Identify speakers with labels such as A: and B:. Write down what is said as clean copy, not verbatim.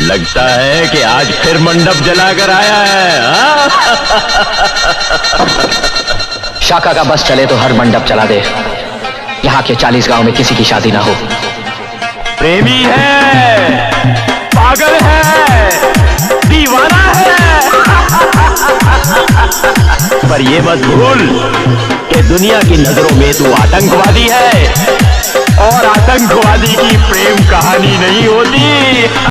A: लगता है कि आज फिर मंडप जलाकर आया है।
B: शाका का बस चले तो हर मंडप चला दे। यहाँ के 40 गांव में किसी की शादी ना हो।
A: प्रेमी है, पागल है, दीवाना है। पर ये मत भूल कि दुनिया की नजरों में तू आतंकवादी है, और आतंकवादी की प्रेम कहानी नहीं होती।